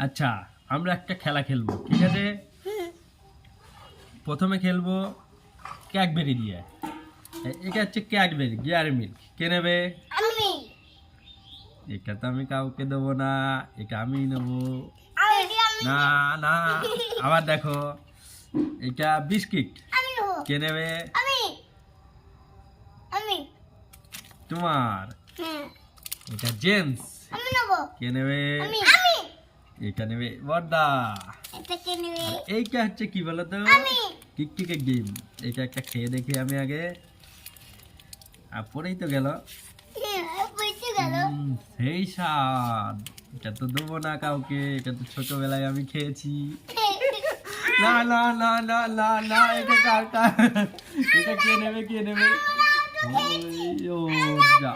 আচ্ছা, আমরা একটা খেলা খেলবো, ঠিক আছে? প্রথমে খেলবো ক্যাডবেরি দিয়ে। এটা হচ্ছে ক্যাডবেরি ডেয়ারি মিল্ক। কে নেবে? আমি এটা তো আমি কাউকে দেবো না, এটা আমি নেবো। আমি না না, আবার দেখো, এটা বিস্কিট। আমি নেব কে নেবে? আমি আমি তোমার। হ্যাঁ এটা জেমস। আমি নেব কে নেবে? আমি আমি এটা নেবে বড়দা। এটা কে নেবে এইটা হচ্ছে কি বলো তো? আমি টিকটিকের ডিম। এটা একটা খেয়ে দেখি আমি আগে। আর পরেই তো গেল। বুঝতে গেল সেই স্বাদ। এটা তো দেবো না কাউকে, এটা তো ছোটবেলায় আমি খেয়েছি। না না না না না না, এটা কার কার? এটা কে নেবে কে নেবে? ওই, ও যা।